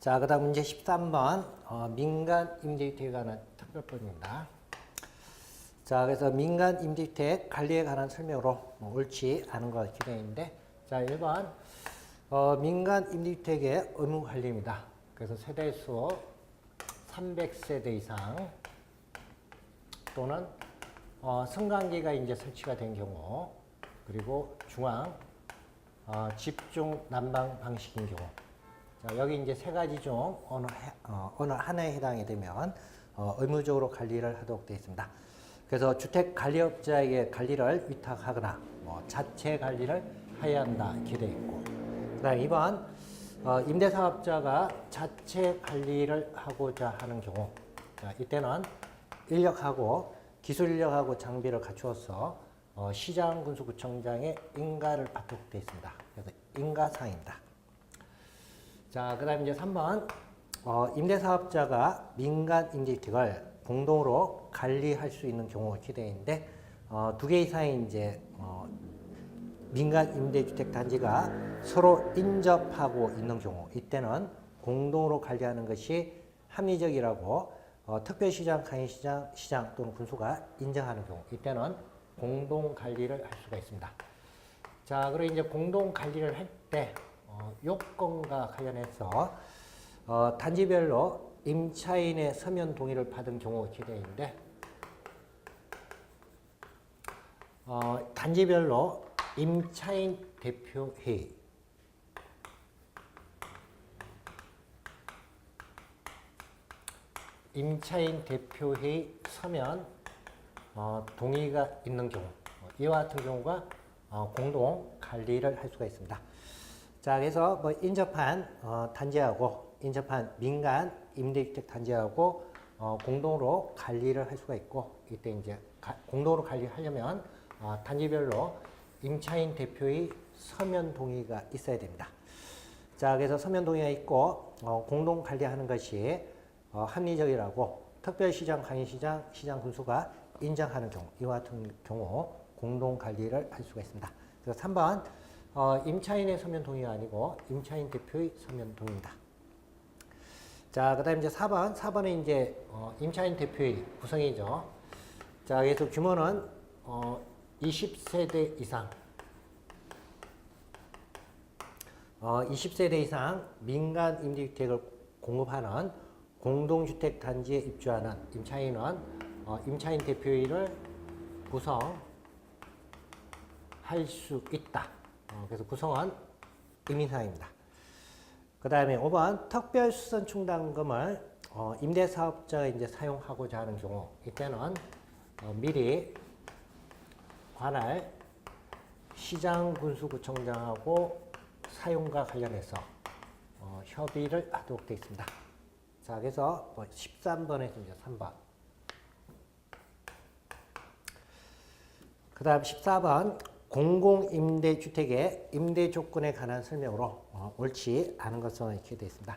자, 그 다음 문제 13번 민간 임대주택에 관한 특별법입니다. 자, 그래서 민간 임대주택 관리에 관한 설명으로 옳지 않은 것 기대인데, 자, 1번 민간 임대주택의 의무 관리입니다. 그래서 세대수 300세대 이상 또는 승강기가 이제 설치가 된 경우, 그리고 중앙 집중 난방 방식인 경우. 자, 여기 이제 세 가지 중 어느 하나에 해당이 되면 의무적으로 관리를 하도록 되어 있습니다. 그래서 주택 관리업자에게 관리를 위탁하거나 자체 관리를 해야 한다 이렇게 되어 있고, 그다음 2번 임대사업자가 자체 관리를 하고자 하는 경우, 자, 이때는 인력하고 기술 인력하고 장비를 갖추어서 시장군수구청장의 인가를 받도록 되어 있습니다. 그래서 인가사항입니다. 자, 그 다음에 이제 3번 임대사업자가 민간 임대주택을 공동으로 관리할 수 있는 경우가 되어 있는데, 두 개 이상의 이제 민간 임대주택 단지가 서로 인접하고 있는 경우, 이때는 공동으로 관리하는 것이 합리적이라고 특별시장, 강의시장, 시장 또는 군수가 인정하는 경우, 이때는 공동 관리를 할 수가 있습니다. 자, 그리고 이제 공동 관리를 할 때 요건과 관련해서 단지별로 임차인의 서면 동의를 받은 경우가 되어 있는데, 단지별로 임차인 대표회의, 임차인 대표회의 서면 동의가 있는 경우, 이와 같은 경우가 공동 관리를 할 수가 있습니다. 자, 그래서 인접한 단지하고 인접한 민간 임대주택 단지하고 공동으로 관리를 할 수가 있고, 이때 이제 공동으로 관리하려면 단지별로 임차인 대표의 서면 동의가 있어야 됩니다. 자, 그래서 서면 동의가 있고 공동 관리하는 것이 합리적이라고 특별시장, 강의시장, 시장군수가 인정하는 경우, 이와 같은 경우 공동 관리를 할 수가 있습니다. 그래서 3번 임차인의 서면 동의가 아니고 임차인 대표의 서면 동의입니다. 자, 그 다음에 이제 4번은 이제 임차인 대표의 구성이죠. 자, 그래서 규모는 20세대 이상, 20세대 이상 민간 임대주택을 공급하는 공동주택 단지에 입주하는 임차인은 임차인 대표회의를 구성할 수 있다. 그래서 구성은 의미사항입니다. 그 다음에 5번 특별수선 충당금을 임대사업자가 이제 사용하고자 하는 경우, 이때는 미리 관할 시장군수구청장하고 사용과 관련해서 협의를 하도록 되어 있습니다. 자, 그래서 13번에서 이제 3번. 그 다음 14번 공공임대주택의 임대 조건에 관한 설명으로 옳지 않은 것으로 이렇게 되어 있습니다.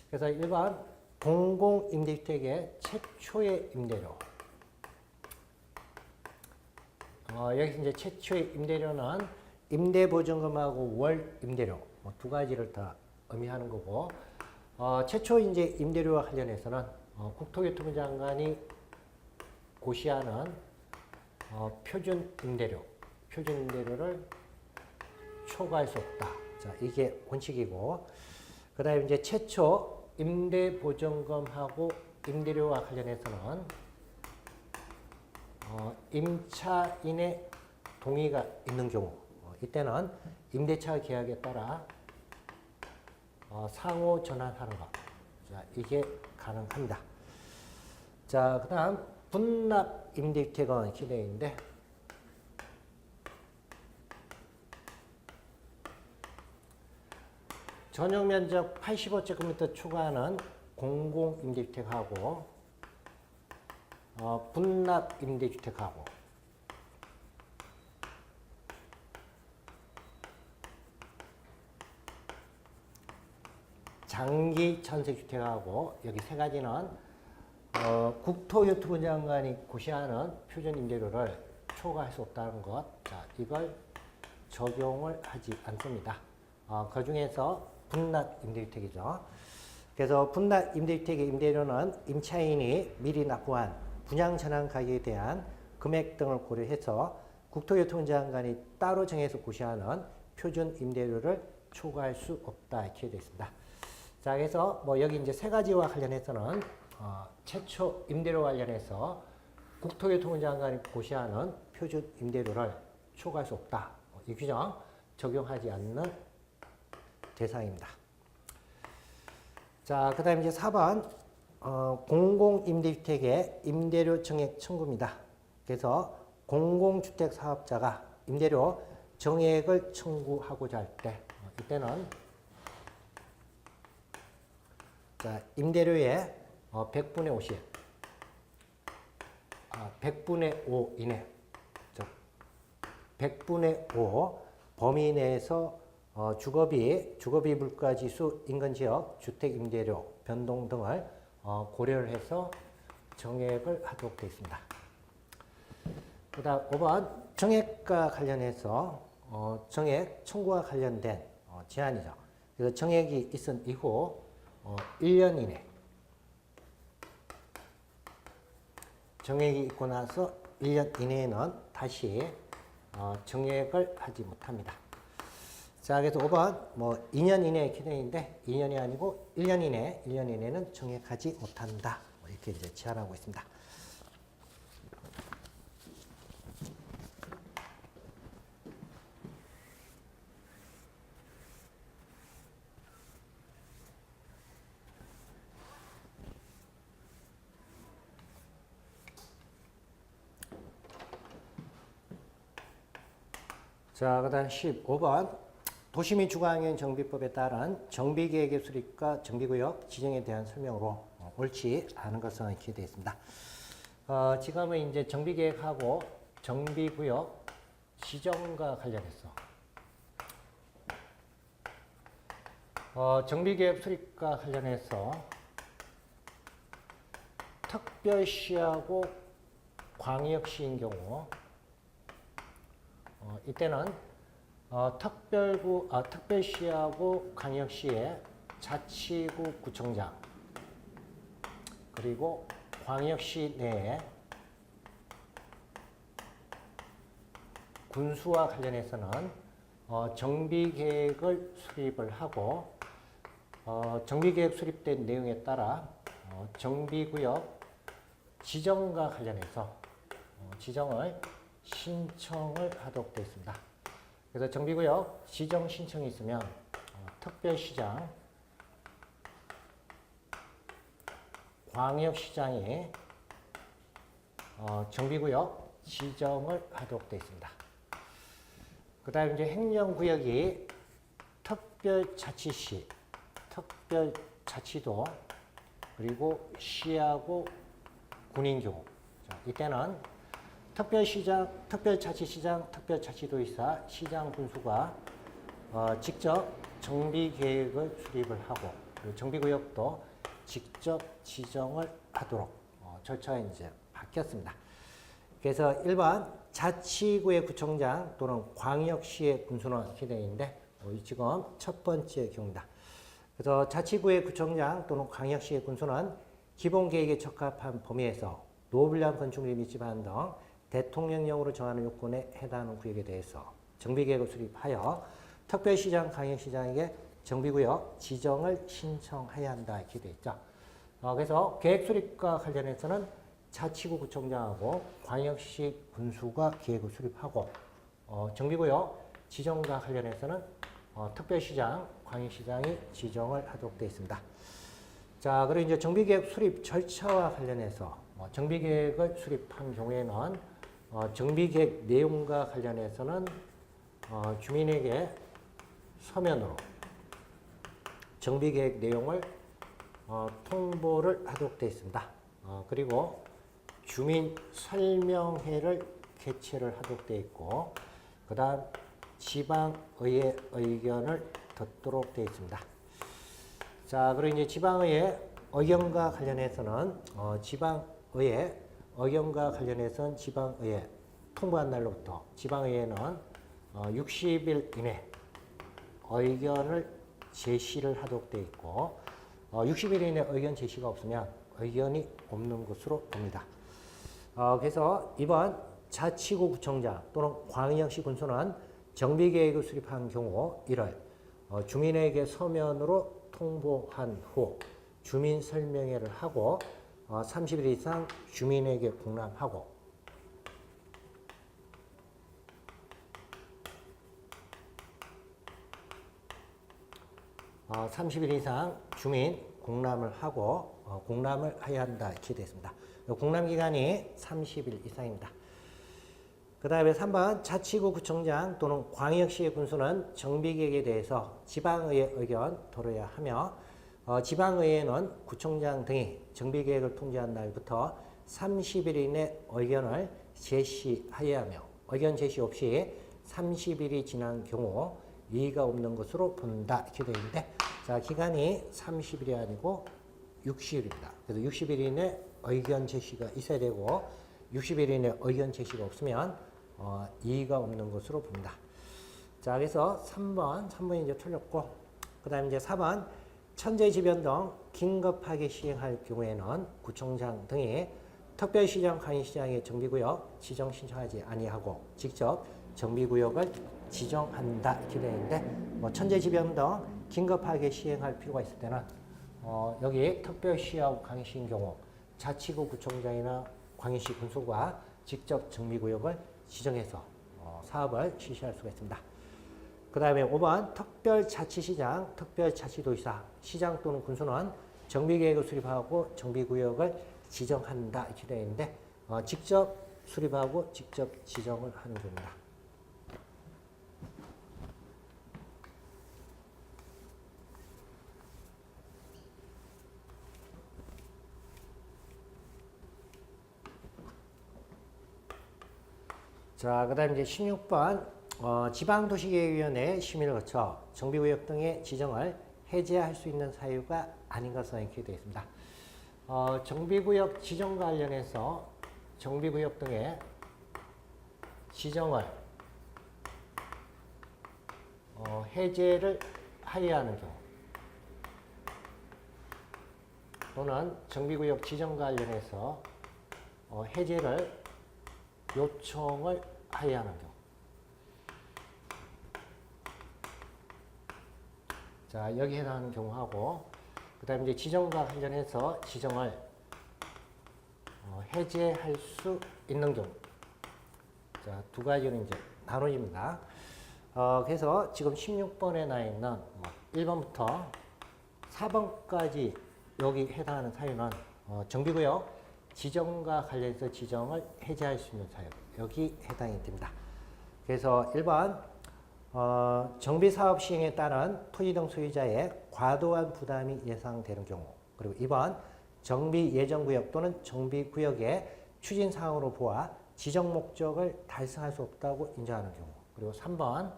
그래서 1번 공공임대주택의 최초의 임대료. 여기서 이제 최초의 임대료는 임대보증금하고 월 임대료 두 가지를 다 의미하는 거고, 최초 이제 임대료와 관련해서는 국토교통부 장관이 고시하는 표준 임대료를 초과할 수 없다. 자, 이게 원칙이고, 그 다음에 이제 최초 임대보증금하고 임대료와 관련해서는 임차인의 동의가 있는 경우, 이때는 임대차 계약에 따라 상호 전환하는 것. 자, 이게 가능합니다. 자, 그 다음 분납 임대주택은 기대인데, 전용 면적 85제곱미터 초과하는 공공임대주택하고 분납 임대주택하고 장기 전세주택하고, 여기 세 가지는 국토교통부 장관이 고시하는 표준 임대료를 초과할 수 없다는 것. 자, 이걸 적용을 하지 않습니다. 그 중에서 분납 임대주택이죠. 그래서 분당 임대주택의 임대료는 임차인이 미리 납부한 분양 전환 가격에 대한 금액 등을 고려해서 국토교통부 장관이 따로 정해서 고시하는 표준 임대료를 초과할 수 없다 이렇게 되어 있습니다. 자, 그래서 뭐 여기 이제 세 가지와 관련해서는 최초 임대료 관련해서 국토교통부 장관이 고시하는 표준 임대료를 초과할 수 없다. 이 규정 적용하지 않는 대상입니다. 자, 그 다음에 이제 4번 공공임대주택의 임대료 정액 청구입니다. 그래서 공공주택 사업자가 임대료 정액을 청구하고자 할 때 이때는 자, 임대료의 100분의 50, 100분의 5 이내, 100분의 5 범위 내에서 주거비, 물가지수, 인근지역, 주택임대료, 변동 등을 고려를 해서 정액을 하도록 되어 있습니다. 그 다음 5번 정액과 관련해서 정액 청구와 관련된 제한이죠. 그래서 정액이 있은 이후 1년 이내 정액이 있고 나서 1년 이내에는 다시 정액을 하지 못합니다. 자, 그래서 5번 뭐 2년 이내 기준인데 2년이 아니고 1년 이내는 정액하지 못한다. 이렇게 이제 제한하고 있습니다. 자, 그 다음 15번 도시민 주거환경 정비법에 따른 정비계획의 수립과 정비구역 지정에 대한 설명으로 옳지 않은 것은 이렇게 되어 있습니다. 지금은 이제 정비계획하고 정비구역 지정과 관련해서 정비계획 수립과 관련해서 특별시하고 광역시인 경우 이때는 특별시하고 광역시의 자치구 구청장 그리고 광역시 내에 군수와 관련해서는 정비계획을 수립을 하고 정비계획 수립된 내용에 따라 정비구역 지정과 관련해서 지정을 신청을 하도록 되어 있습니다. 그래서 정비구역 지정 신청이 있으면 특별시장, 광역시장이 정비구역 지정을 하도록 되어 있습니다. 그 다음에 이제 행정구역이 특별자치시, 특별자치도, 그리고 시하고 군인 경우. 자, 이때는 특별시장, 특별자치시장, 특별자치도의사, 시장 군수가 직접 정비계획을 수립을 하고 그리고 정비구역도 직접 지정을 하도록 절차가 이제 바뀌었습니다. 그래서 1번 자치구의 구청장 또는 광역시의 군수는 이렇게 되어 있는데 지금 첫 번째 경우입니다. 그래서 자치구의 구청장 또는 광역시의 군수는 기본계획에 적합한 범위에서 노불량 건축물이 밀집하는 등 대통령령으로 정하는 요건에 해당하는 구역에 대해서 정비계획을 수립하여 특별시장, 광역시장에게 정비구역 지정을 신청해야 한다 이렇게 되어 있죠. 그래서 계획 수립과 관련해서는 자치구 구청장하고 광역시 군수가 계획을 수립하고 정비구역 지정과 관련해서는 특별시장, 광역시장이 지정을 하도록 되어 있습니다. 자, 그리고 이제 정비계획 수립 절차와 관련해서 정비계획을 수립한 경우에는 정비계획 내용과 관련해서는 주민에게 서면으로 정비계획 내용을 통보를 하도록 되어 있습니다. 그리고 주민 설명회를 개최를 하도록 되어 있고 그 다음 지방의회 의견을 듣도록 되어 있습니다. 자, 그리고 이제 지방의회 의견과 관련해서는 지방의회 의견과 관련해서는 지방의회 통보한 날로부터 지방의회는 60일 이내 의견을 제시를 하도록 되어 있고 60일 이내 의견 제시가 없으면 의견이 없는 것으로 봅니다. 그래서 이번 자치구 구청장 또는 광역시 군수는 정비계획을 수립한 경우 이를 주민에게 서면으로 통보한 후 주민 설명회를 하고 30일 이상 주민에게 공람하고 30일 이상 주민 공람을 하고 공람을 해야 한다 이렇게 되어 있습니다. 공람 기간이 30일 이상입니다. 그 다음에 3번 자치구 구청장 또는 광역시의 군수는 정비계획에 대해서 지방의회 의견 들어야 하며 지방의회는 구청장 등이 정비계획을 통지한 날부터 30일 이내 의견을 제시하여야 하며 의견 제시 없이 30일이 지난 경우 이의가 없는 것으로 본다 이렇게 되어 있는데 자 기간이 30일이 아니고 60일입니다. 그래서 60일 이내 의견 제시가 있어야 되고 60일 이내 의견 제시가 없으면 이의가 없는 것으로 봅니다. 자 그래서 3번이 이제 틀렸고 그 다음에 이제 4번 천재지변 등 긴급하게 시행할 경우에는 구청장 등이 특별시장, 강의시장의 정비구역 지정 신청하지 아니하고 직접 정비구역을 지정한다 이렇게 되어 있는데 천재지변 등 긴급하게 시행할 필요가 있을 때는 여기 특별시하고 강의시인 경우 자치구 구청장이나 광역시 군수가 직접 정비구역을 지정해서 사업을 실시할 수가 있습니다. 그 다음에 5번 특별자치시장, 특별자치도지사, 시장 또는 군수는 정비계획을 수립하고 정비구역을 지정한다 이렇게 되어 있는데 직접 수립하고 직접 지정을 하는 겁니다. 자, 그 다음에 이제 16번, 지방도시계획위원회 심의를 거쳐 정비구역 등의 지정을 해제할 수 있는 사유가 아닌 것은 이렇게 되어 있습니다. 정비구역 지정 관련해서 정비구역 등의 지정을 해제를 하여야 하는 경우 또는 정비구역 지정 관련해서 해제를 요청을 해야 하는 경우. 자, 여기 해당하는 경우하고, 그 다음에 이제 지정과 관련해서 지정을 해제할 수 있는 경우. 자, 두 가지로 이제 나눠집니다. 그래서 지금 16번에 나 있는 1번부터 4번까지 여기 해당하는 사유는 정비구역 지정과 관련해서 지정을 해제할 수 있는 사유 여기 해당이 됩니다. 그래서 1번 정비사업 시행에 따른 토지 등 소유자의 과도한 부담이 예상되는 경우 그리고 2번 정비 예정구역 또는 정비구역의 추진사항으로 보아 지정 목적을 달성할 수 없다고 인정하는 경우 그리고 3번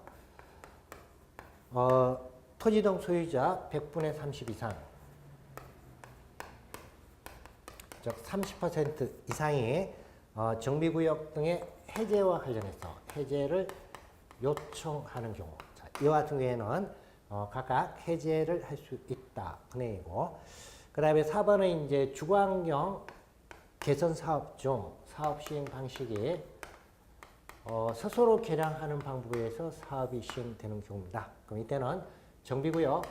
토지 등 소유자 100분의 30 이상 즉 30% 이상이 정비구역 등의 해제와 관련해서 해제를 요청하는 경우 자, 이와 같은 경우에는 각각 해제를 할 수 있다 그 내용이고 그 다음에 4번은 이제 주거환경 개선 사업 중 사업 시행 방식이 스스로 개량하는 방법에 의해서 사업이 시행되는 경우입니다. 그럼 이때는 정비구역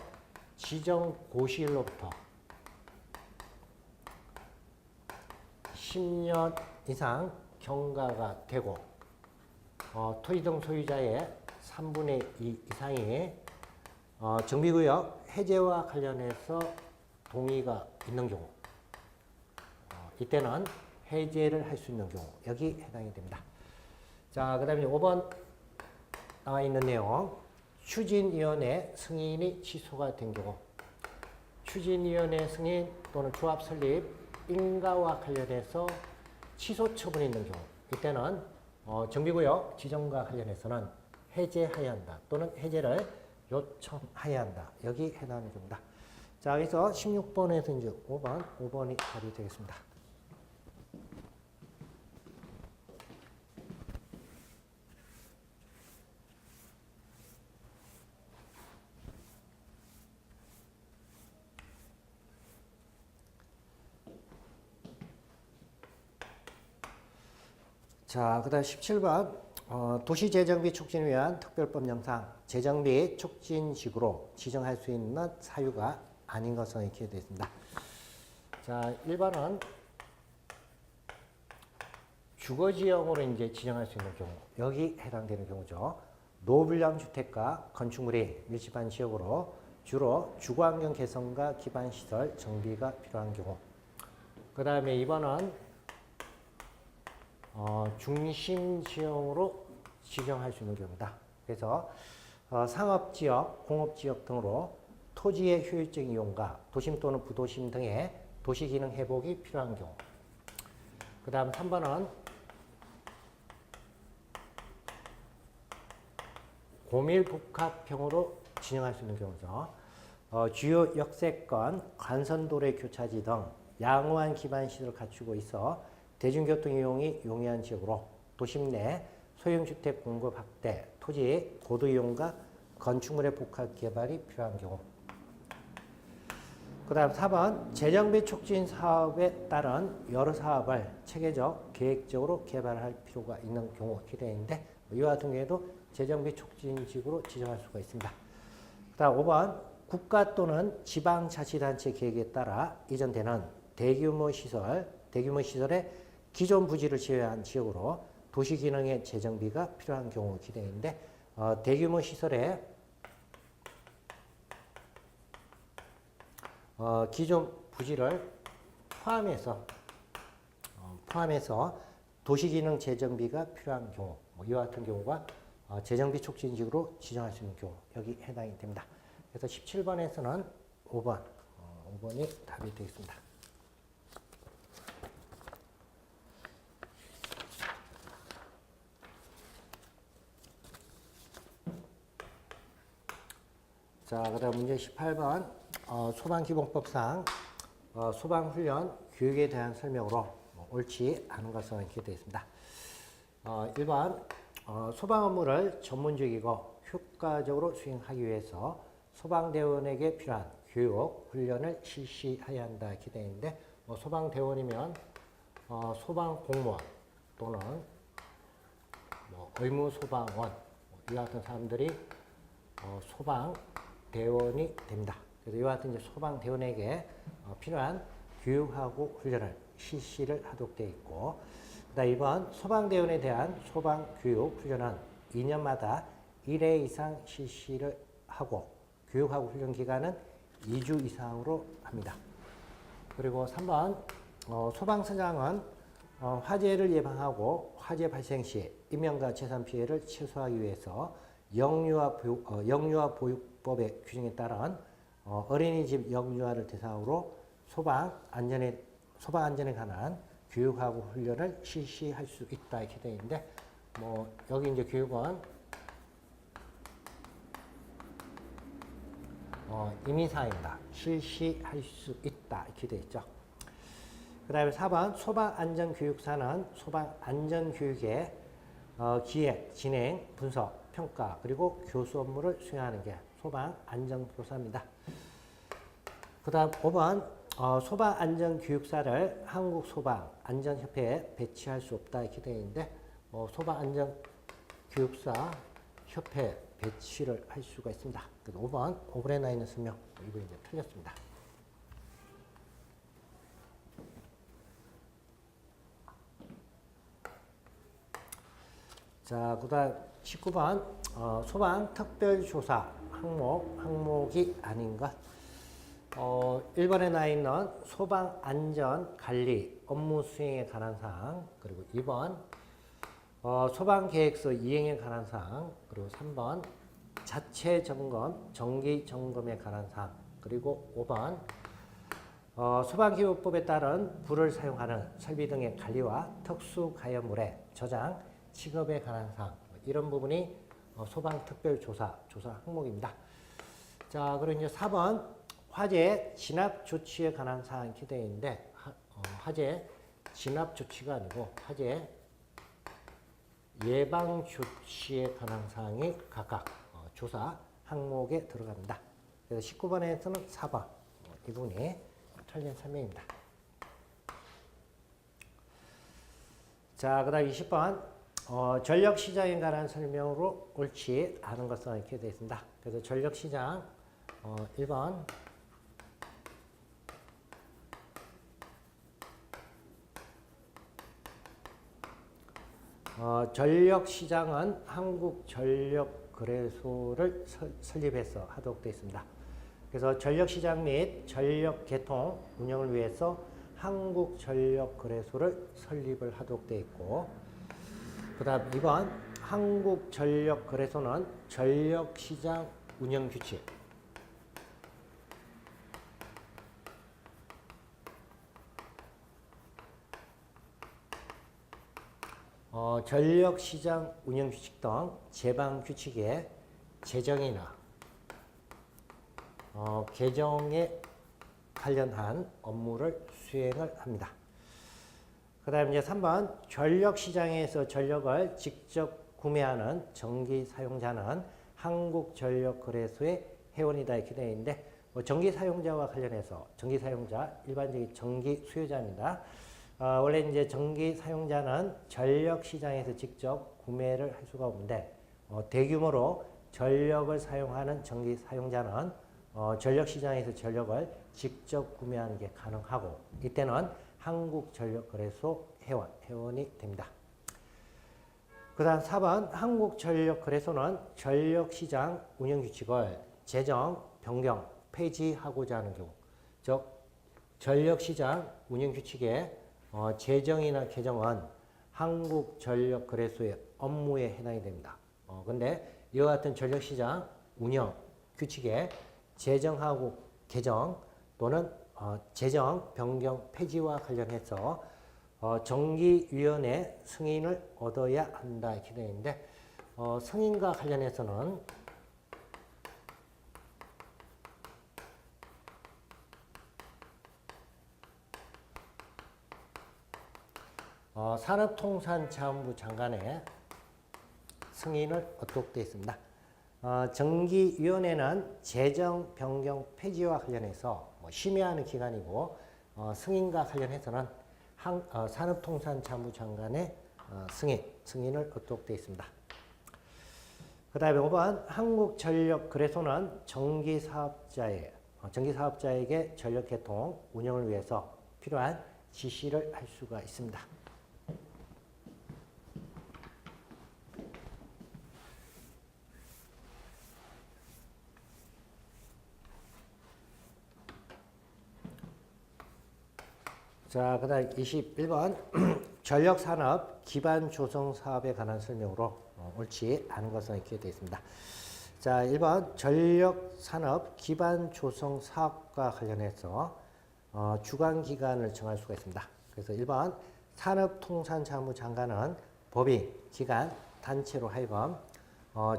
지정 고시일로부터 10년 이상 경과가 되고 토지 등 소유자의 3분의 2 이상이 정비구역 해제와 관련해서 동의가 있는 경우 이때는 해제를 할 수 있는 경우 여기 해당이 됩니다. 자, 그 다음에 5번 나와 있는 내용 추진위원회 승인이 취소가 된 경우 추진위원회 승인 또는 조합 설립 인가와 관련해서 취소 처분이 있는 경우 이때는 정비구역 지정과 관련해서는 해제해야 한다 또는 해제를 요청해야 한다 여기 해당하는 경우다. 자 그래서 16번에서 이제 5번이 답이 되겠습니다. 자, 그 다음 17번. 도시재정비 촉진을 위한 특별법 영상, 재정비 촉진식으로 지정할 수 있는 사유가 아닌 것은 이렇게 되어 있습니다. 자, 1번은 주거지역으로 이제 지정할 수 있는 경우, 여기 해당되는 경우죠. 노불량 주택과 건축물이 밀집한 지역으로 주로 주거환경 개선과 기반시설 정비가 필요한 경우. 그 다음에 2번은 중심지역으로 지정할 수 있는 경우다. 그래서 상업지역, 공업지역 등으로 토지의 효율적인 이용과 도심 또는 부도심 등의 도시기능 회복이 필요한 경우. 그 다음 3번은 고밀복합형으로 진행할 수 있는 경우죠. 주요 역세권, 간선도로 교차지 등 양호한 기반시설을 갖추고 있어 대중교통 이용이 용이한 지역으로 도심 내 소형주택 공급 확대, 토지 고도 이용과 건축물의 복합 개발이 필요한 경우. 그 다음 4번 재정비 촉진 사업에 따른 여러 사업을 체계적, 계획적으로 개발할 필요가 있는 경우 기대인데 이와 같은 경우에도 재정비 촉진식으로 지정할 수가 있습니다. 그 다음 5번 국가 또는 지방자치단체 계획에 따라 이전되는 대규모 시설의 기존 부지를 제외한 지역으로 도시기능의 재정비가 필요한 경우 기대인데 대규모 시설의 기존 부지를 포함해서 도시기능 재정비가 필요한 경우, 이와 같은 경우가 재정비 촉진식으로 지정할 수 있는 경우, 여기 해당이 됩니다. 그래서 17번에서는 5번이 답이 되겠습니다. 자, 그 다음 문제 18번. 소방기본법상 소방훈련 교육에 대한 설명으로 옳지 않은 것은 이렇게 되어 있습니다. 1번 소방 업무를 전문적이고 효과적으로 수행하기 위해서 소방대원에게 필요한 교육, 훈련을 실시해야 한다 이렇게 되어 있는데 소방대원이면 소방공무원 또는 의무소방원 이와 같은 사람들이 소방대원이 됩니다. 그래서 이와 같은 이제 소방대원에게 필요한 교육하고 훈련을 실시를 하도록 되어 있고, 그다음 2번 소방대원에 대한 소방교육 훈련은 2년마다 1회 이상 실시를 하고 교육하고 훈련 기간은 2주 이상으로 합니다. 그리고 3번 소방서장은 화재를 예방하고 화재 발생 시 인명과 재산 피해를 최소화하기 위해서 영유아 보육법의 규정에 따른 어린이집 영유아를 대상으로 소방 안전에 관한 교육하고 훈련을 실시할 수 있다 이렇게 되어 있는데 여기 이제 교육은 임의사항입니다. 실시할 수 있다 이렇게 되어 있죠. 그 다음에 4번 소방안전교육사는 소방안전교육의 기획, 진행, 분석, 평가 그리고 교수 업무를 수행하는 게 소방안전교사입니다. 그 다음 5번 소방안전교육사를 한국소방안전협회에 배치할 수 없다 이렇게 되어 있는데 소방안전교육사 협회 배치를 할 수가 있습니다. 그래서 5번에 나 있는 설명 이거 이제 틀렸습니다. 자, 그 다음 19번 소방특별조사 항목이 아닌 것. 1번에 나 있는 소방안전관리 업무 수행에 관한 사항, 그리고 2번 소방계획서 이행에 관한 사항, 그리고 3번 자체 점검, 정기 점검에 관한 사항, 그리고 5번 소방기본법에 따른 불을 사용하는 설비 등의 관리와 특수가연물의 저장, 취급에 관한 사항, 이런 부분이 소방특별조사 항목입니다. 자, 그리고 이제 4번 화재 진압 조치에 관한 사항이 이렇게 되어 있는데 화재 진압 조치가 아니고 화재 예방 조치에 관한 사항이 각각 조사 항목에 들어갑니다. 그래서 19번에서는 4번 이 부분이 틀린 설명입니다. 자, 그 다음 20번. 전력시장에 관한 설명으로 옳지 않은 것은 이렇게 되어 있습니다. 그래서 전력시장 1번. 전력시장은 한국전력거래소를 설립해서 하도록 되어 있습니다. 그래서 전력시장 및 전력계통 운영을 위해서 한국전력거래소를 설립을 하도록 되어 있고, 그 다음 2번 한국전력거래소는 전력시장 운영규칙, 전력시장 운영규칙 등 제방규칙의 제정이나 개정에 관련한 업무를 수행을 합니다. 그 다음에 이제 3번 전력시장에서 전력을 직접 구매하는 전기 사용자는 한국전력거래소의 회원이다 이렇게 되어 있는데, 전기 사용자와 관련해서 전기 사용자 일반적인 전기 수요자입니다. 원래 이제 전기 사용자는 전력시장에서 직접 구매를 할 수가 없는데, 대규모로 전력을 사용하는 전기 사용자는 전력시장에서 전력을 직접 구매하는 게 가능하고, 이때는 한국전력거래소 회원이 됩니다. 그 다음 4번 한국전력거래소는 전력시장 운영규칙을 제정, 변경, 폐지하고자 하는 경우, 즉 전력시장 운영규칙의 제정이나 개정은 한국전력거래소의 업무에 해당이 됩니다. 근데 이와 같은 전력시장 운영 규칙의 제정하고 개정 또는 제정, 변경, 폐지와 관련해서 정기위원회 승인을 얻어야 한다 이렇게 되어 있는데, 승인과 관련해서는 산업통상자원부 장관의 승인을 얻도록 되어 있습니다. 정기위원회는 제정, 변경, 폐지와 관련해서 심의하는 기관이고, 승인과 관련해서는 산업통상자원부 장관의 승인을 얻도록 되어 있습니다. 그 다음에 5번 한국전력거래소는 전기사업자에게 전력계통 운영을 위해서 필요한 지시를 할 수가 있습니다. 자, 그 다음 21번 전력산업 기반 조성 사업에 관한 설명으로 옳지 않은 것은 이렇게 되어 있습니다. 자, 1번 전력산업 기반 조성 사업과 관련해서 주관기관을 정할 수가 있습니다. 그래서 1번 산업통상자원부 장관은 법인, 기관, 단체로 하여금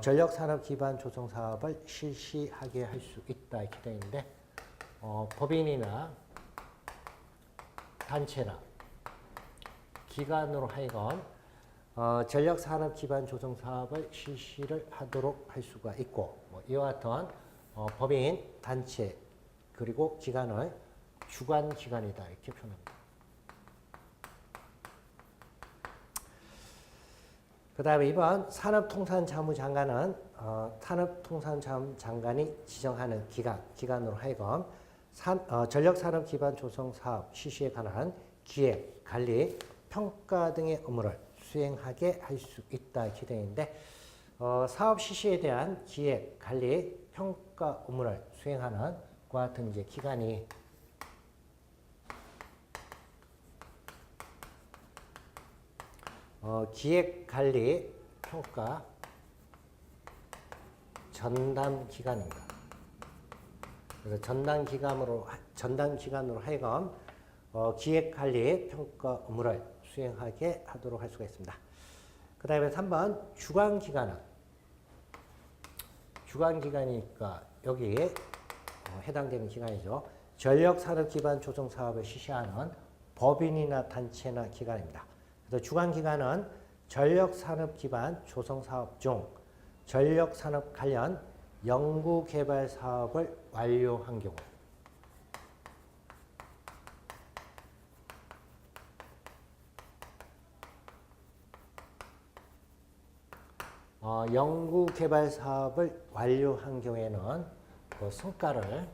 전력산업 기반 조성 사업을 실시하게 할 수 있다 이렇게 되어 있는데, 법인이나 단체나 기관으로 하여금 전력산업 기반 조성 사업을 실시를 하도록 할 수가 있고, 이와 같은 법인, 단체, 그리고 기관을 주관기관이다 이렇게 표현합니다. 그 다음에 2번 산업통상자원부장관은 산업통상자원부장관이 지정하는 기관으로 하여금 전력산업 기반 조성 사업 실시에 관한 기획, 관리, 평가 등의 업무를 수행하게 할 수 있다 이렇게 되어 있는데, 사업 실시에 대한 기획, 관리, 평가 업무를 수행하는 그와 같은 이제 기관이 기획, 관리, 평가 전담 기관입니다. 그래서 전담 기관으로 하여금 기획, 관리, 평가 업무를 수행하게 하도록 할 수가 있습니다. 그 다음에 3번 주관기관이니까 여기에 해당되는 기관이죠. 전력산업 기반 조성 사업을 실시하는 법인이나 단체나 기관입니다. 그래서 주관기관은 전력산업 기반 조성 사업 중 전력산업 관련 연구개발 사업을 완료한 경우, 연구 개발 사업을 완료한 경우에는 그 성과를,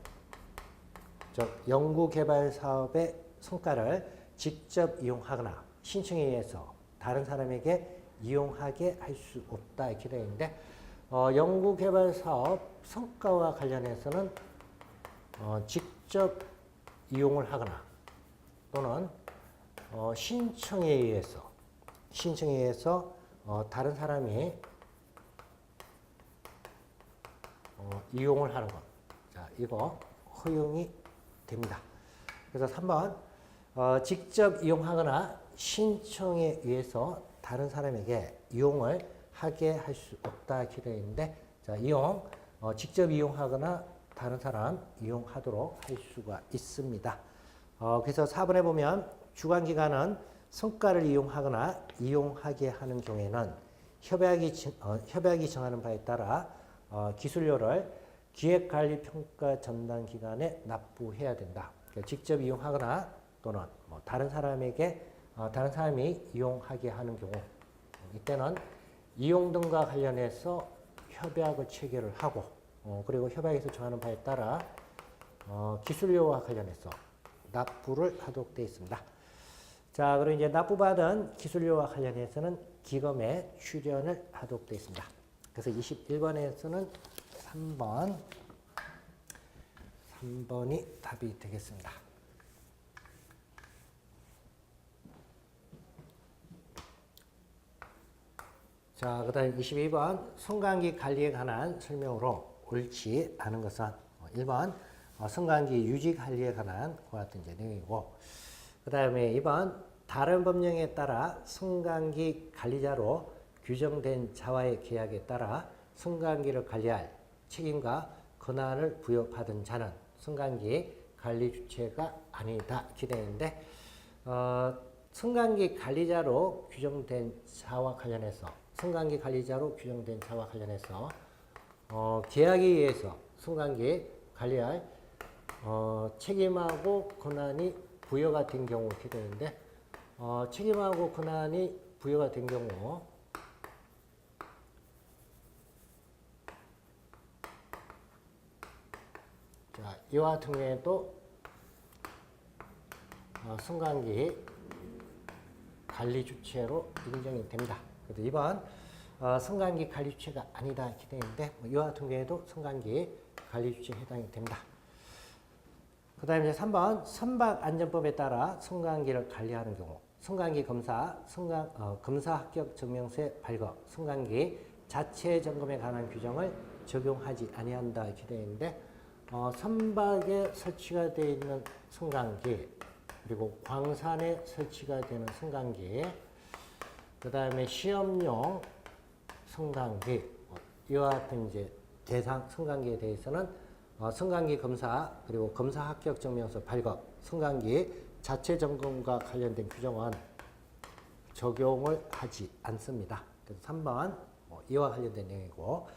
즉 연구 개발 사업의 성과를 직접 이용하거나 신청에 의해서 다른 사람에게 이용하게 할 수 없다 이렇게 되어 있는데, 연구 개발 사업 성과와 관련해서는 직접 이용을 하거나 또는 신청에 의해서 다른 사람이 이용을 하는 것. 자, 이거 허용이 됩니다. 그래서 3번 직접 이용하거나 신청에 의해서 다른 사람에게 이용을 하게 할 수 없다 이렇게 되어 있는데, 자, 직접 이용하거나 다른 사람 이용하도록 할 수가 있습니다. 그래서 4번에 보면 주관기관은 성과를 이용하거나 이용하게 하는 경우에는 협약이 정하는 바에 따라 기술료를 기획관리평가 전담기관에 납부해야 된다. 그러니까 직접 이용하거나 또는 다른 사람이 이용하게 하는 경우, 이때는 이용 등과 관련해서 협약을 체결을 하고, 그리고 협약에서 정하는 바에 따라 기술료와 관련해서 납부를 하도록 되어 있습니다. 자, 그리고 이제 납부받은 기술료와 관련해서는 기금에 출연을 하도록 되어 있습니다. 그래서 21번에서는 3번이 답이 되겠습니다. 자, 그 다음 22번 성관계 관리에 관한 설명으로 옳지 않은 것은 1번 성관계 유지 관리에 관한 그와 같은 내용이고, 그 다음에 2번 다른 법령에 따라 성관계 관리자로 규정된 자와의 계약에 따라 성관계를 관리할 책임과 권한을 부여받은 자는 성관계 관리 주체가 아니다 기대인데, 성관계 관리자로 규정된 자와 관련해서 계약에 의해서 성관계 관리할 책임하고 권한이 부여가 된 경우 이렇게 되는데, 책임하고 권한이 부여가 된 경우 자, 이와 같은 경우에도 성관계 관리 주체로 인정이 됩니다. 그래서 2번 성관계 관리 주체가 아니다 이렇게 되는데, 이와 같은 경우에도 성관계 관리 주체에 해당이 됩니다. 그 다음에 이제 3번 선박안전법에 따라 성관계를 관리하는 경우 성관계 검사, 검사 합격 증명서의 발급, 성관계 자체 점검에 관한 규정을 적용하지 아니한다 이렇게 되어 있는데, 선박에 설치가 되어 있는 성관계, 그리고 광산에 설치가 되는 성관계, 그 다음에 시험용 성관계, 이와 같은 이제 대상 성관계에 대해서는 성관계 검사, 그리고 검사 합격 증명서 발급, 성관계 자체 점검과 관련된 규정은 적용을 하지 않습니다. 그래서 3번 이와 관련된 내용이고,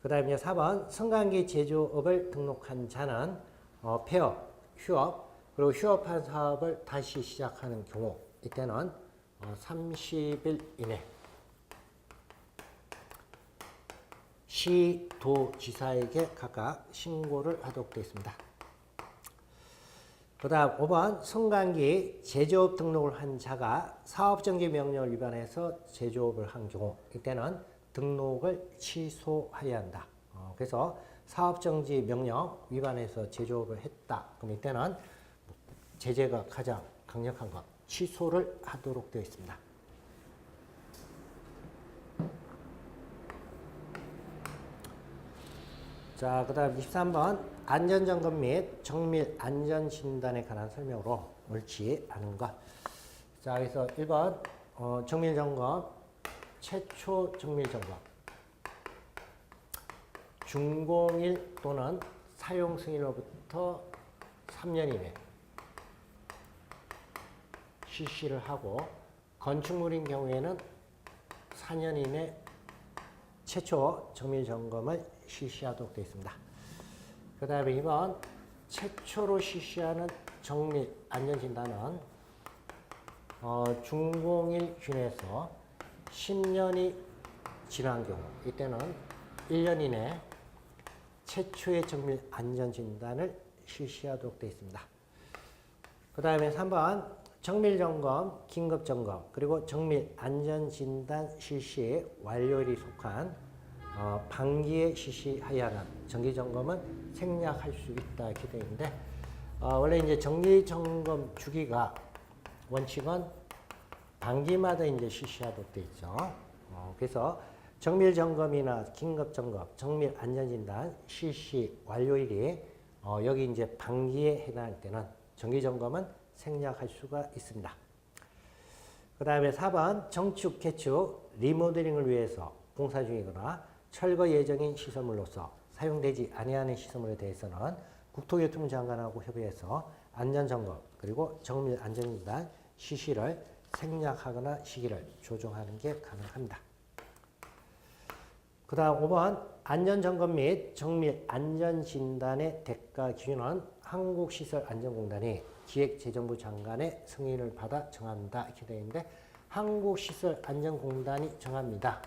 그 다음에 4번 성관계 제조업을 등록한 자는 폐업, 휴업, 그리고 휴업한 사업을 다시 시작하는 경우, 이때는 30일 이내 시도지사에게 각각 신고를 하도록 되어 있습니다. 그 다음 5번 성관계 제조업 등록을 한 자가 사업정지 명령을 위반해서 제조업을 한 경우, 이때는 등록을 취소해야 한다. 그래서 사업정지 명령 위반해서 제조업을 했다. 그럼 이때는 제재가 가장 강력한 것, 취소를 하도록 되어 있습니다. 자, 그 다음 23번 안전점검 및 정밀 안전진단에 관한 설명으로 옳지 않은 것. 자, 그래서 1번 정밀점검, 최초 정밀점검, 준공일 또는 사용 승인으로부터 3년 이내 실시를 하고, 건축물인 경우에는 4년 이내 최초 정밀점검을 실시하도록 되어 있습니다. 그 다음에 2번 최초로 실시하는 정밀 안전진단은 준공일 기준에서 10년이 지난 경우 이때는 1년 이내 최초의 정밀 안전진단을 실시하도록 되어 있습니다. 그 다음에 3번 정밀점검, 긴급점검, 그리고 정밀 안전진단 실시 완료일이 속한 반기에 실시하여야 하는 정기점검은 생략할 수 있다 이렇게 되어 있는데 원래 이제 정기점검 주기가 원칙은 반기마다 이제 실시하도록 되어 있죠. 그래서 정밀점검이나 긴급점검, 정밀안전진단 실시 완료일이 여기 이제 반기에 해당할 때는 정기점검은 생략할 수가 있습니다. 그 다음에 4번 정축, 개축, 리모델링을 위해서 공사 중이거나 철거 예정인 시설물로서 사용되지 아니하는 시설물에 대해서는 국토교통부 장관하고 협의해서 안전점검 그리고 정밀안전진단 실시를 생략하거나 시기를 조정하는 게 가능합니다. 그 다음 5번 안전점검 및 정밀안전진단의 대가 기준은 한국시설안전공단이 기획재정부 장관의 승인을 받아 정한다 이렇게 되어 있는데 한국시설안전공단이 정합니다.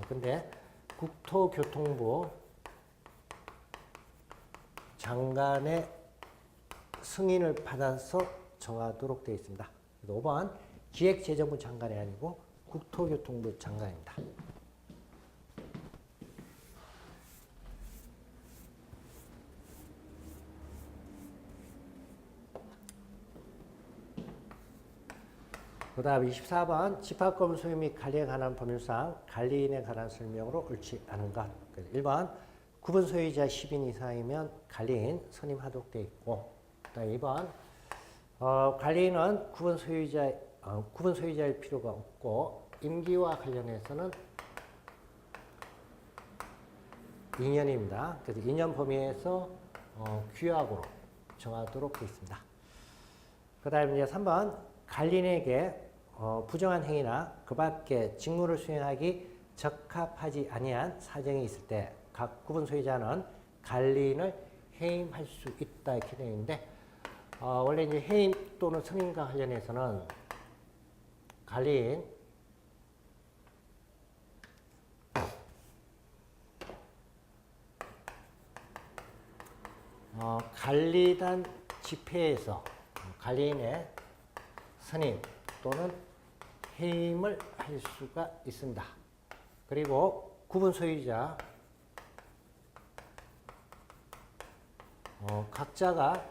근데 국토교통부 장관의 승인을 받아서 정하도록 되어 있습니다. 5번 기획재정부 장관이 아니고 국토교통부 장관입니다. 그 다음 24번 집합건물 소유 및 관리에 관한 법률상 관리인에 관한 설명으로 옳지 않은 것. 1번 구분 소유자 10인 이상이면 관리인 선임하도록 되어 있고 그 다음 2번 관리인은 구분 소유자일 필요가 없고 임기와 관련해서는 2년입니다. 그래서 2년 범위에서 규약으로 정하도록 되어 있습니다. 그 다음에 이제 3번 관리인에게 부정한 행위나 그 밖에 직무를 수행하기 적합하지 아니한 사정이 있을 때 각 구분 소유자는 관리인을 해임할 수 있다 이렇게 되어 있는데 원래 이제 해임 또는 승인과 관련해서는 관리인 관리단 집회에서 관리인의 선임 또는 해임을 할 수가 있습니다. 그리고 구분 소유자 각자가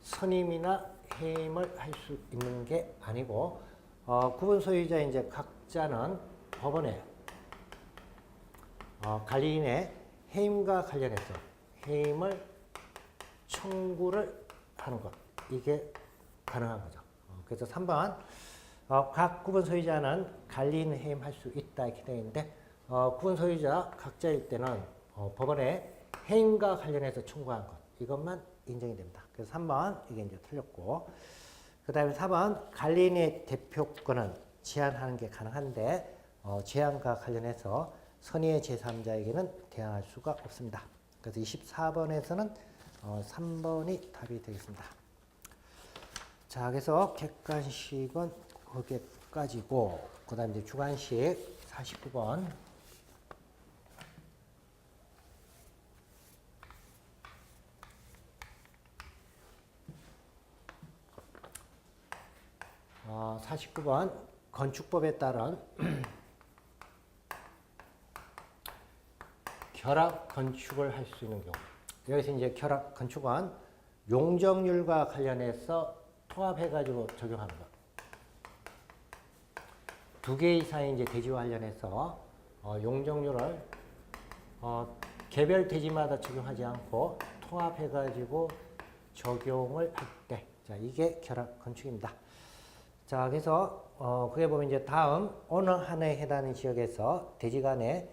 선임이나 해임을 할 수 있는 게 아니고 구분 소유자 이제 각자는 법원에 관리인의 해임과 관련해서 해임을 청구를 하는 것 이게 가능한 거죠. 그래서 3번 각 구분 소유자는 관리인 해임할 수 있다 이렇게 되어 있는데 구분 소유자 각자일 때는 법원에 해임과 관련해서 청구한 것 이것만 인정이 됩니다. 그래서 3번 이게 이제 틀렸고 그 다음에 4번 관리인의 대표권은 제한하는 게 가능한데 제한과 관련해서 선의의 제3자에게는 대항할 수가 없습니다. 그래서 24번에서는 3번이 답이 되겠습니다. 자, 그래서 객관식은 거기까지고 그 다음에 이제 주관식 49번 어, 49번 건축법에 따른 결합 건축을 할 수 있는 경우 여기서 이제 결합 건축은 용적률과 관련해서 통합해가지고 적용하는 것. 두 개 이상의 이제 대지와 관련해서 용적률을 개별 대지마다 적용하지 않고 통합해가지고 적용을 할 때, 자 이게 결합 건축입니다. 자 그래서 그게 보면 이제 다음 어느 하나에 해당하는 지역에서 대지 간의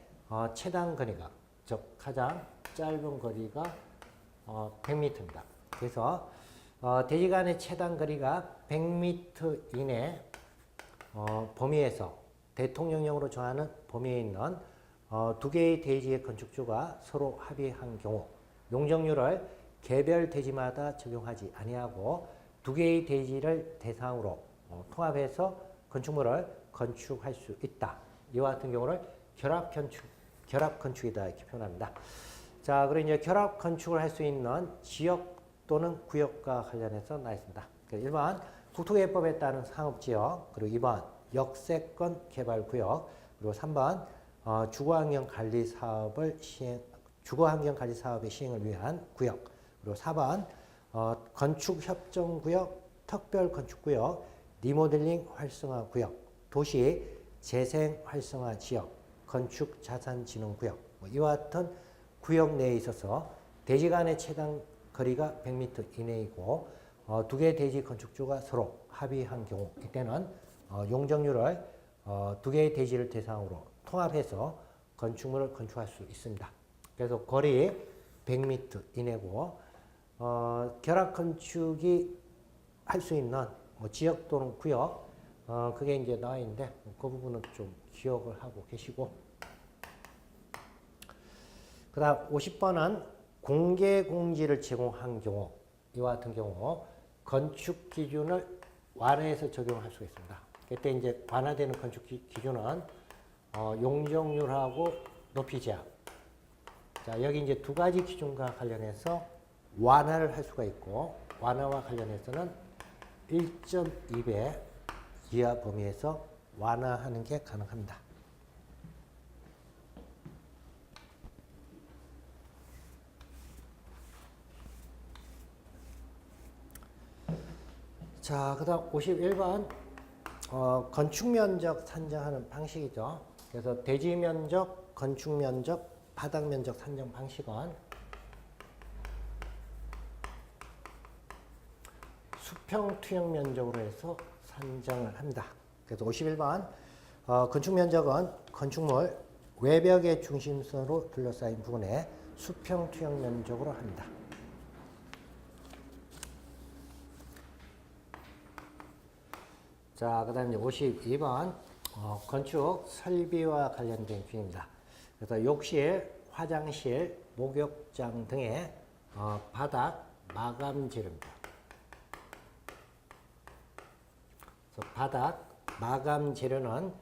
최단 거리가 즉 가장 짧은 거리가 100m입니다. 그래서 대지 간의 최단 거리가 100m 이내 범위에서 대통령령으로 정하는 범위에 있는 두 개의 대지의 건축주가 서로 합의한 경우 용적률을 개별 대지마다 적용하지 아니하고 두 개의 대지를 대상으로 통합해서 건축물을 건축할 수 있다. 이와 같은 경우를 결합 건축이다 이렇게 표현합니다. 자, 그리고 이제 결합 건축을 할 수 있는 지역 또는 구역과 관련해서 나와 있습니다. 1번 국토개발법에 따른 상업지역, 그리고 2번 역세권 개발구역, 그리고 3번 주거환경관리 사업의 시행을 위한 구역, 그리고 4번 건축협정구역, 특별건축구역, 리모델링 활성화구역, 도시 재생활성화지역, 건축자산진흥구역, 이와 같은 구역 내에 있어서 대지 간의 최단 거리가 100m 이내이고 두 개의 대지 건축주가 서로 합의한 경우 이때는 용적률을 두 개의 대지를 대상으로 통합해서 건축물을 건축할 수 있습니다. 그래서 거리 100m 이내고 결합 건축이 할 수 있는 지역 또는 구역 그게 이제 나와 있는데 그 부분은 좀 기억을 하고 계시고, 그 다음 50번은 공개 공지를 제공한 경우, 이와 같은 경우 건축 기준을 완화해서 적용할 수 있습니다. 그때 이제 완화되는 건축 기준은 용적률하고 높이 제한. 자, 여기 이제 두 가지 기준과 관련해서 완화를 할 수가 있고, 완화와 관련해서는 1.2배 이하 범위에서 완화하는 게 가능합니다. 자, 그 다음 51번 건축면적 산정하는 방식이죠. 그래서 대지면적, 건축면적, 바닥면적 산정 방식은 수평투영면적으로 해서 산정을 합니다. 그래서 51번 건축면적은 건축물 외벽의 중심선으로 둘러싸인 부분에 수평투영면적으로 합니다. 자, 그 다음에 52번 건축 설비와 관련된 규칙입니다. 그래서 욕실, 화장실, 목욕장 등의 바닥 마감 재료입니다. 그래서 바닥 마감 재료는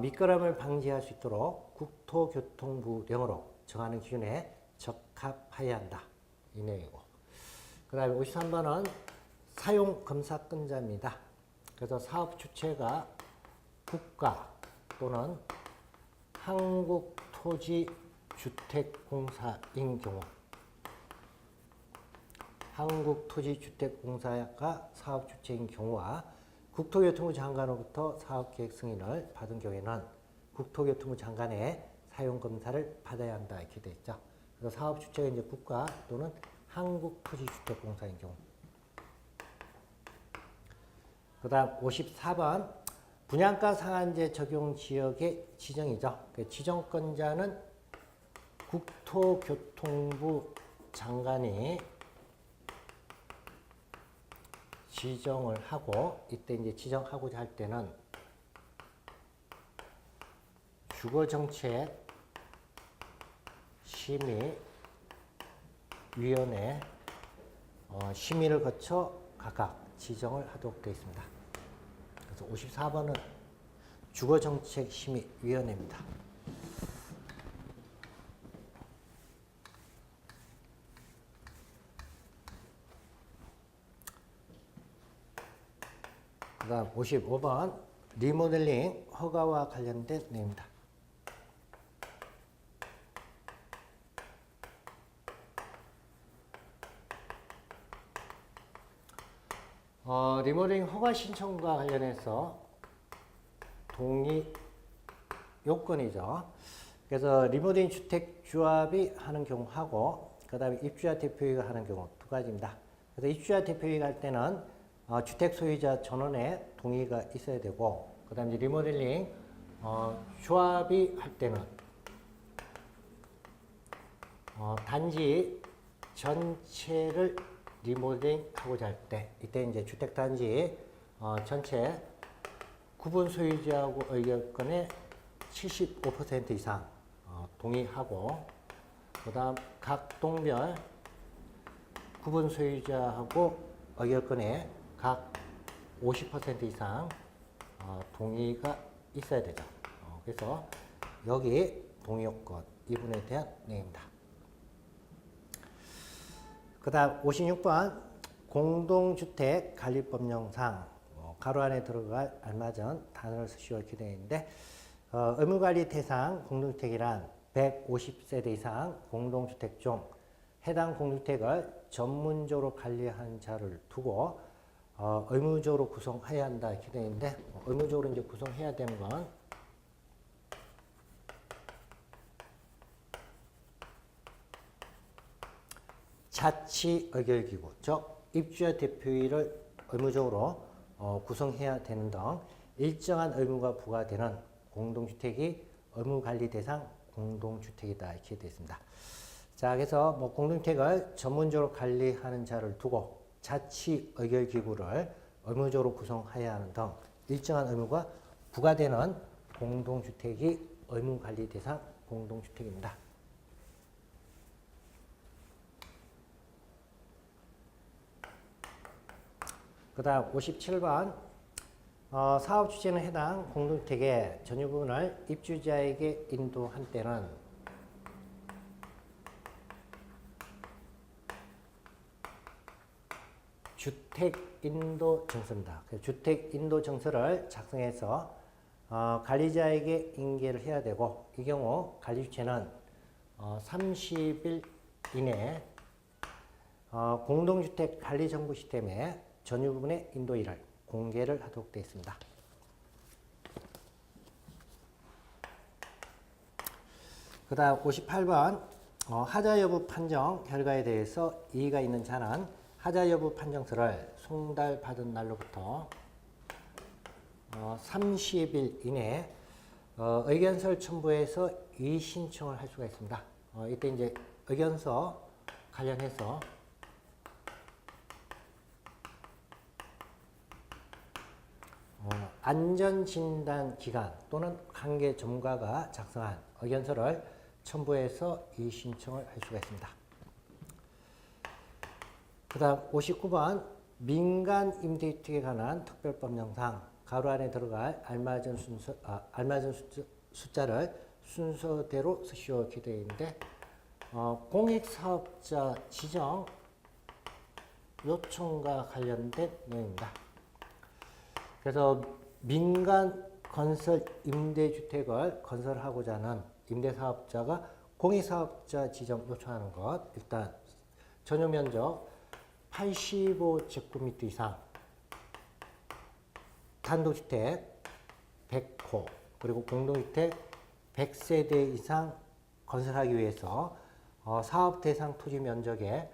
미끄럼을 방지할 수 있도록 국토교통부령으로 정하는 기준에 적합해야 한다. 이 내용이고. 그 다음에 53번은 사용검사권자입니다. 그래서 사업 주체가 국가 또는 한국토지주택공사인 경우, 한국토지주택공사가 사업 주체인 경우와 국토교통부 장관으로부터 사업계획 승인을 받은 경우에는 국토교통부 장관의 사용검사를 받아야 한다 이렇게 되어 있죠. 그래서 사업 주체가 이제 국가 또는 한국토지주택공사인 경우. 그 다음 54번 분양가 상한제 적용 지역의 지정이죠. 지정권자는 국토교통부 장관이 지정을 하고, 이때 이제 지정하고자 할 때는 주거정책 심의위원회 심의를 거쳐 각각 지정을 하도록 되어 있습니다. 그래서 54번은 주거정책심의위원회입니다. 그 다음 55번 리모델링 허가와 관련된 내용입니다. 리모델링 허가 신청과 관련해서 동의 요건이죠. 그래서 리모델링 주택조합이 하는 경우하고, 그 다음에 입주자 대표회의가 하는 경우 두 가지입니다. 그래서 입주자 대표회의가 할 때는 주택 소유자 전원의 동의가 있어야 되고, 그 다음에 리모델링 조합이 할 때는 단지 전체를 리모델링 하고자 할 때, 이때 이제 주택단지 전체 구분 소유자하고 의결권의 75% 이상 동의하고, 그 다음 각 동별 구분 소유자하고 의결권의 각 50% 이상 동의가 있어야 되죠. 그래서 여기 동의요건 이 부분에 대한 내용입니다. 그 다음 56번 공동주택 관리법령상 가로 안에 들어갈 알맞은 단어를 쓰시오 이렇게 되어 있는데 의무관리 대상 공동주택이란 150세대 이상 공동주택 중 해당 공동주택을 전문적으로 관리한 자를 두고 의무적으로 구성해야 한다 이렇게 되어 있는데 의무적으로 이제 구성해야 되는 건 자치의결기구, 즉 입주자 대표회의를 의무적으로 구성해야 되는 등 일정한 의무가 부과되는 공동주택이 의무관리 대상 공동주택이다 이렇게 되어 있습니다. 자, 그래서 뭐 공동주택을 전문적으로 관리하는 자를 두고 자치의결기구를 의무적으로 구성해야 하는 등 일정한 의무가 부과되는 공동주택이 의무관리 대상 공동주택입니다. 그 다음 57번 사업 주체는 해당 공동주택의 전유 부분을 입주자에게 인도한 때는 주택인도정서입니다. 주택인도정서를 작성해서 관리자에게 인계를 해야 되고 이 경우 관리 주체는 30일 이내에 공동주택 관리정보 시스템에 전유 부분의 인도일을 공개를 하도록 되어 있습니다. 그 다음 58번 하자 여부 판정 결과에 대해서 이의가 있는 자는 하자 여부 판정서를 송달받은 날로부터 30일 이내에 의견서를 첨부해서 이의 신청을 할 수가 있습니다. 이때 이제 의견서 관련해서 안전진단기관 또는 관계 전문가가 작성한 의견서를 첨부해서 이의 신청을 할 수가 있습니다. 그 다음 59번 민간 임대주택에 관한 특별법령상 가로 안에 들어갈 알맞은 숫자를 순서대로 쓰시오 이렇게 되어 있는데 공익사업자 지정 요청과 관련된 내용입니다. 그래서 민간 건설 임대주택을 건설하고자 하는 임대사업자가 공익사업자 지정 요청하는 것 일단 전용면적 85제곱미터 이상 단독주택 100호 그리고 공동주택 100세대 이상 건설하기 위해서 사업 대상 토지 면적의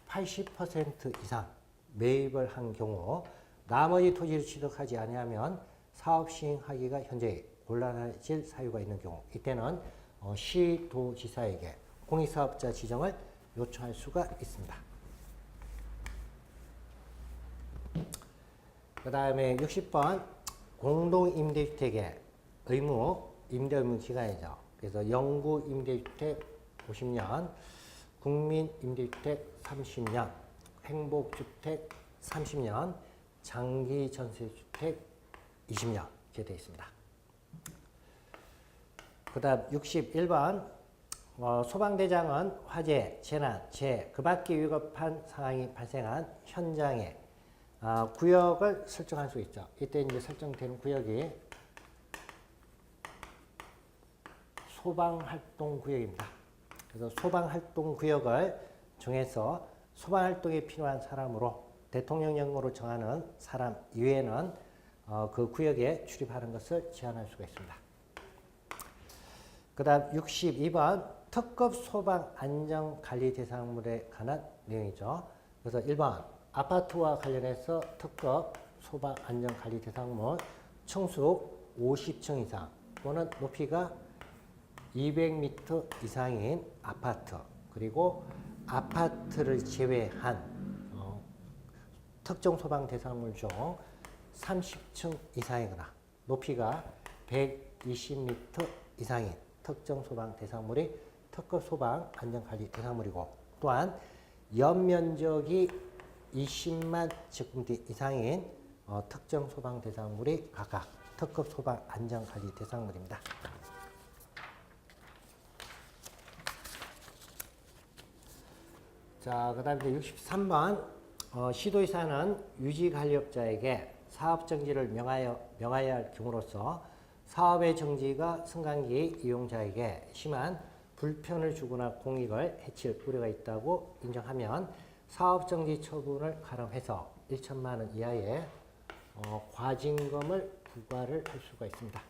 80% 이상 매입을 한 경우 나머지 토지를 취득하지 아니하면 사업 시행하기가 현재 곤란해질 사유가 있는 경우 이때는 시도지사에게 공익사업자 지정을 요청할 수가 있습니다. 그 다음에 60번 공동임대주택의 임대의무 기간이죠. 그래서 영구임대주택 50년, 국민임대주택 30년, 행복주택 30년, 장기전세주택 20년 이렇게 되어 있습니다. 그 다음 61번 소방대장은 화재, 재난, 재해 그 밖에 위급한 상황이 발생한 현장에 구역을 설정할 수 있죠. 이때 이제 설정된 구역이 소방활동구역입니다. 그래서 소방활동구역을 정해서 소방활동에 필요한 사람으로 대통령령으로 정하는 사람 이외에는 그 구역에 출입하는 것을 제한할 수가 있습니다. 그 다음 62번 특급 소방 안전관리 대상물에 관한 내용이죠. 그래서 1번 아파트와 관련해서 특급 소방 안전관리 대상물 청수 50층 이상 또는 높이가 200m 이상인 아파트 그리고 아파트를 제외한 특정 소방 대상물 중 30층 이상이거나 높이가 120m 이상인 특정 소방 대상물이 특급 소방 안전관리 대상물이고 또한 연면적이 20만 제곱미터 이상인 특정 소방 대상물이 각각 특급 소방 안전관리 대상물입니다. 자, 그 다음에 63번. 시도의사는 유지관리업자에게 사업정지를 명하여야 할 경우로서 사업의 정지가 승강기 이용자에게 심한 불편을 주거나 공익을 해칠 우려가 있다고 인정하면 사업정지 처분을 가름해서 1천만 원 이하의 과징금을 부과를 할 수가 있습니다.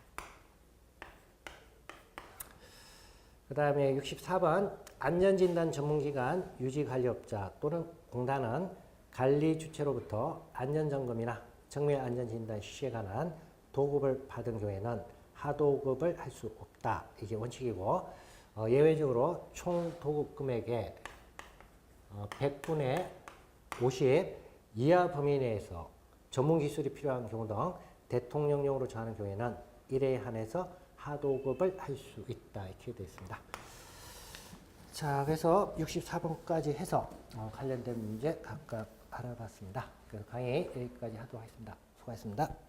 그 다음에 64번 안전진단 전문기관 유지관리업자 또는 공단은 관리 주체로부터 안전점검이나 정밀 안전진단 실시에 관한 도급을 받은 경우에는 하도급을 할 수 없다. 이게 원칙이고 예외적으로 총 도급 금액의 100분의 50 이하 범위 내에서 전문 기술이 필요한 경우 등 대통령령으로 정하는 경우에는 이에 한해서 하도급을 할 수 있다. 이렇게 되어 있습니다. 자, 그래서 64번까지 해서 관련된 문제 각각 알아봤습니다. 그래서 강의 여기까지 하도록 하겠습니다. 수고하셨습니다.